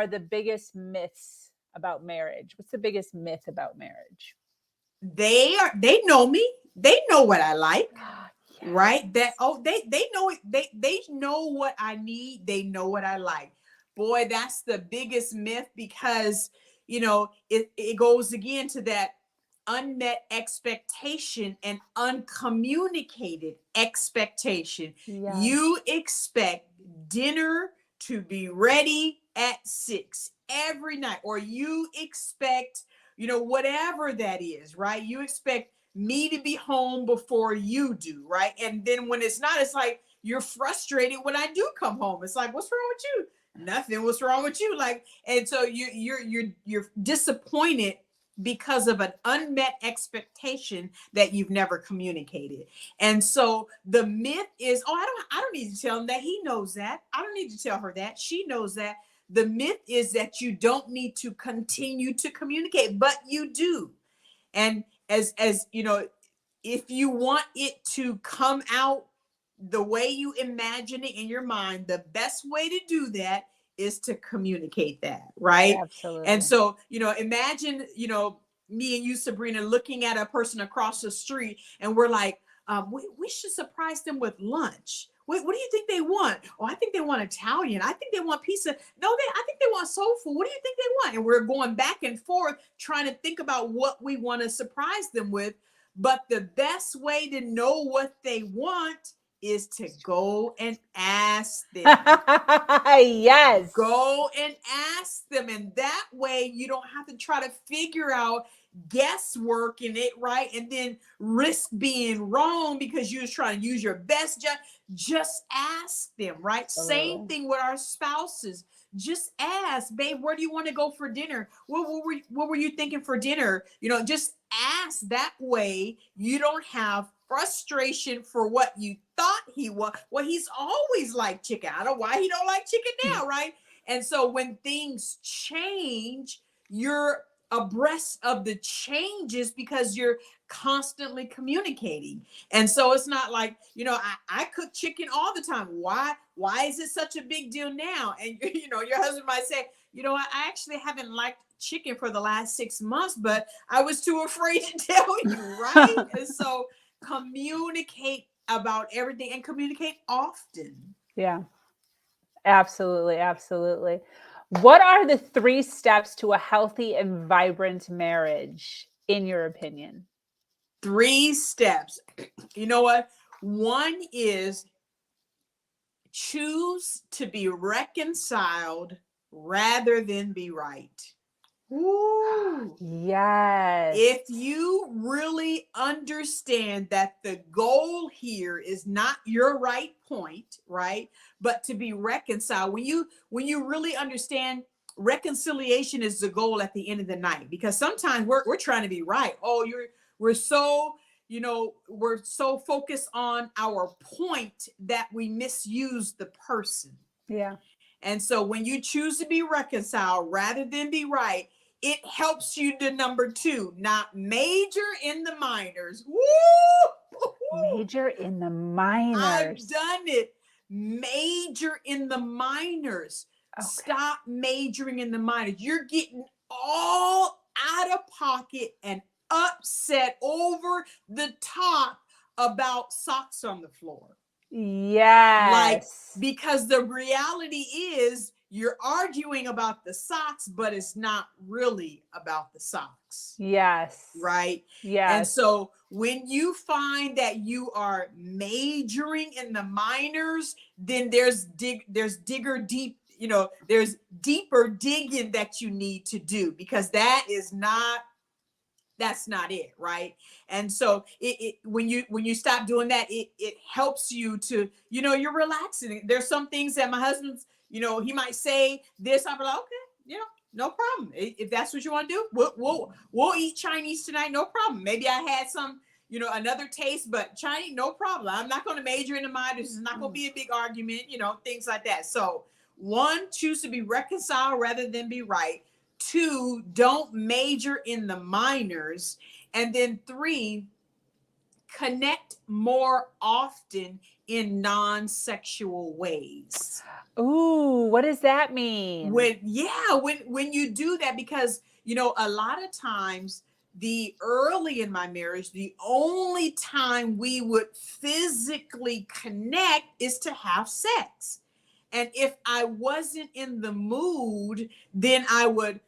are the biggest myths about marriage? What's the biggest myth about marriage? They know me. They know what I like, right? That, Yes. oh, they know it. They know what I need. They know what I like. Boy, that's the biggest myth, because it goes again to that unmet expectation and uncommunicated expectation. Yes. You expect dinner to be ready at 6 every night, or you expect, whatever that is, right? You expect me to be home before you do, right? And then when it's not, it's like you're frustrated when I do come home. It's like, what's wrong with you? Nothing. What's wrong with you? Like, and so you're disappointed because of an unmet expectation that you've never communicated. And so the myth is, oh, I don't need to tell him that. He knows that. I don't need to tell her that. She knows that. The myth is that you don't need to continue to communicate, but you do. And as you know, if you want it to come out the way you imagine it in your mind, the best way to do that is to communicate that, right? And Absolutely. so, imagine, me and you, Sabrina, looking at a person across the street, and we're like, we should surprise them with lunch. What do you think they want? Oh, I think they want Italian. I think they want pizza. No, I think they want soul food. What do you think they want? And we're going back and forth trying to think about what we want to surprise them with. But the best way to know what they want is to go and ask them. Yes. Go and ask them. And that way you don't have to try to figure out guesswork in it, right? And then risk being wrong because you're trying to use your best judgment. Just ask them, right? Same Absolutely. thing with our spouses. Just ask, babe, where do you want to go for dinner? What were you thinking for dinner? Just ask. That way you don't have frustration for what you thought he was. Well, he's always liked chicken. I don't know why he don't like chicken now, right? And so when things change, you're abreast of the changes because you're constantly communicating. And so it's not like, I cook chicken all the time. Why is it such a big deal now? And your husband might say, I actually haven't liked chicken for the last 6 months, but I was too afraid to tell you, right? And so communicate about everything, and communicate often. Yeah, absolutely. Absolutely. What are the 3 steps to a healthy and vibrant marriage, in your opinion? 3 steps. You know what? One is choose to be reconciled rather than be right. Ooh. If Yes. you really understand that the goal here is not your right point, right, but to be reconciled, when you really understand reconciliation is the goal at the end of the night, because sometimes we're trying to be right. Oh, we're so we're so focused on our point that we misuse the person. Yeah. And so when you choose to be reconciled rather than be right, it helps you to number 2, not major in the minors. Woo! Major in the I've minors. done it. Major in the minors. Okay. Stop majoring in the minors. You're getting all out of pocket and upset over the top about socks on the floor. Like, Yes. because the reality is you're arguing about the socks, but it's not really about the socks, Yes. right? And Yes. so when you find that you are majoring in the minors, then there's digger deep, there's deeper digging that you need to do, because that's not it, right? And so when you stop doing that, it helps you to, you're relaxing. There's some things that my husband's, he might say this, I'll be like, okay, no problem. If that's what you want to do, we'll eat Chinese tonight, no problem. Maybe I had some, another taste, but Chinese, no problem. I'm not going to major in the mind. This is not going to be a big argument, things like that. So 1, choose to be reconciled rather than be right. 2, don't major in the minors. And then 3, connect more often in non-sexual ways. Ooh, what does that mean? When you do that, because a lot of times, the early in my marriage, the only time we would physically connect is to have sex. And if I wasn't in the mood, then I would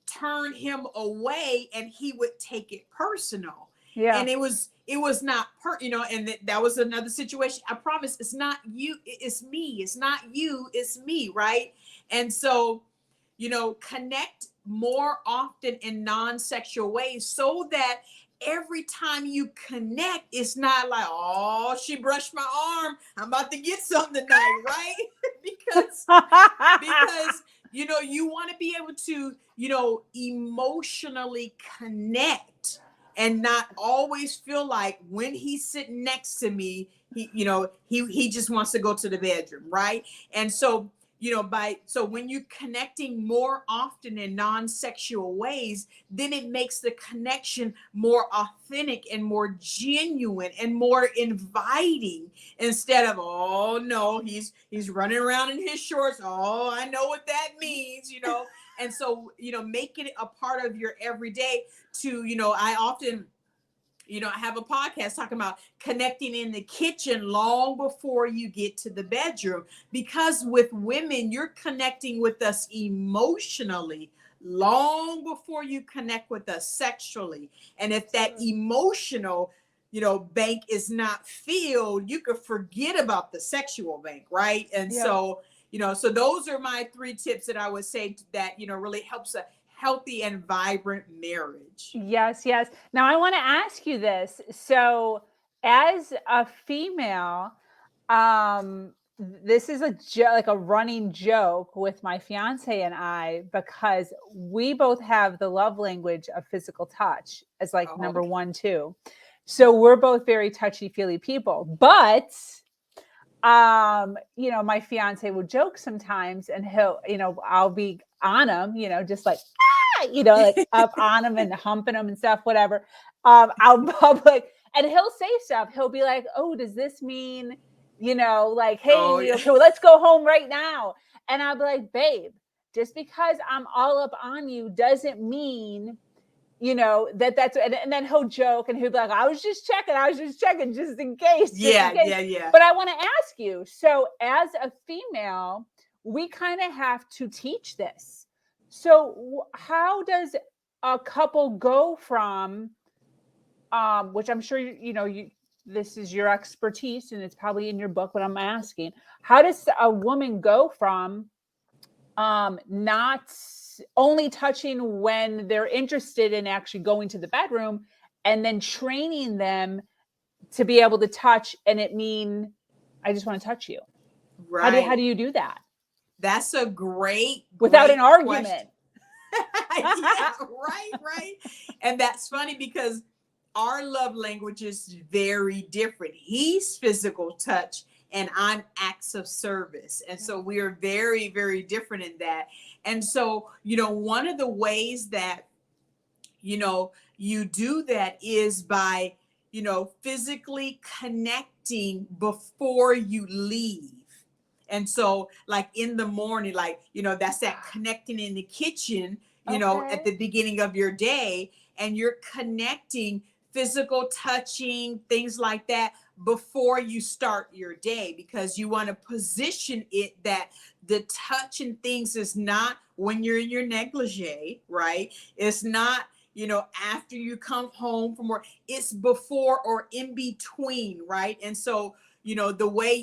turn him away, and he would take it personal. Yeah. And it was not and that was another situation. I promise, it's not you, it's me. It's not you, it's me, right? And so, connect more often in non-sexual ways, so that every time you connect, it's not like, oh, she brushed my arm, I'm about to get something tonight, right? because you want to be able to emotionally connect, and not always feel like when he's sitting next to me, he just wants to go to the bedroom, right? And so, when you're connecting more often in non-sexual ways, then it makes the connection more authentic and more genuine and more inviting, instead of, oh no, he's running around in his shorts, oh, I know what that means. And so, making it a part of your everyday. I often, I have a podcast talking about connecting in the kitchen long before you get to the bedroom, because with women, you're connecting with us emotionally long before you connect with us sexually. And if that emotional, bank is not filled, you could forget about the sexual bank, right? And Yep. so those are my 3 tips that I would say that, really helps a healthy and vibrant marriage. Yes, yes. Now I want to ask you this. So, as a female, this is like a running joke with my fiance and I, because we both have the love language of physical touch as like Oh, number one, too. So we're both very touchy feely people, but my fiance will joke sometimes, and I'll be on him, just like, like up on him and humping him and stuff, whatever, out in public. And he'll say stuff. He'll be like, oh, does this mean, like, hey, oh, yeah. okay, well, let's go home right now. And I'll be like, babe, just because I'm all up on you doesn't mean, that's, and then he'll joke and he'll be like, I was just checking just in case, Yeah, yeah, yeah. But I want to ask you, so as a female, we kind of have to teach this. So how does a couple go from, which I'm sure this is your expertise and it's probably in your book, but I'm asking, how does a woman go from not only touching when they're interested in actually going to the bedroom, and then training them to be able to touch and it mean, I just want to touch you. How do Right. you do that That's a great, without an great question. argument? Yeah, right. And that's funny, because our love language is very different. He's physical touch and I'm acts of service. And so we are very, very different in that. And so, one of the ways that, you do that is by, physically connecting before you leave. And so, like in the morning, like, that's that connecting in the kitchen, at Okay. the beginning of your day, and you're connecting, physical touching, things like that, before you start your day, because you want to position it that the touch and things is not when you're in your negligee, right? It's not, after you come home from work, it's before or in between, right? And so, the way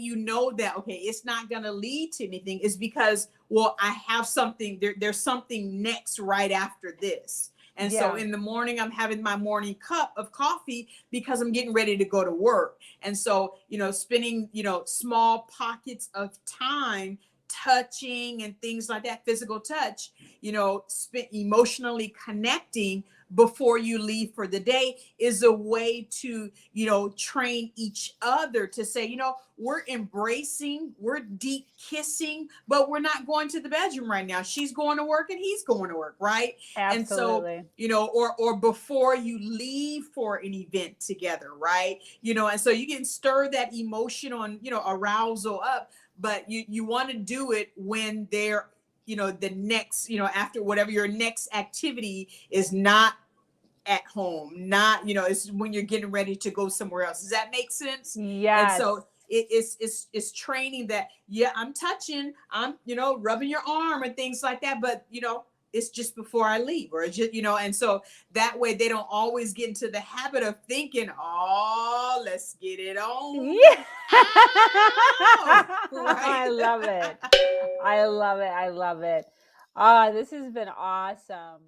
that, okay, it's not going to lead to anything is because, well, I have something, there's something next right after this. And so Yeah. in the morning, I'm having my morning cup of coffee because I'm getting ready to go to work. And so, spending, small pockets of time touching and things like that, physical touch, emotionally connecting before you leave for the day is a way to, train each other to say, we're embracing, we're deep kissing, but we're not going to the bedroom right now. She's going to work and he's going to work, right? And so, Absolutely. or before you leave for an event together, right? And so you can stir that emotion on, arousal up, but you want to do it when they're, the next, after whatever your next activity is, not at home, not, it's when you're getting ready to go somewhere else. Does that make sense? And Yes. so it's training that, yeah, I'm touching, I'm, rubbing your arm and things like that, but it's just before I leave, or just, and so that way they don't always get into the habit of thinking, oh, let's get it on Yeah. now, right? I love it. I love it. I love it. Ah, this has been awesome.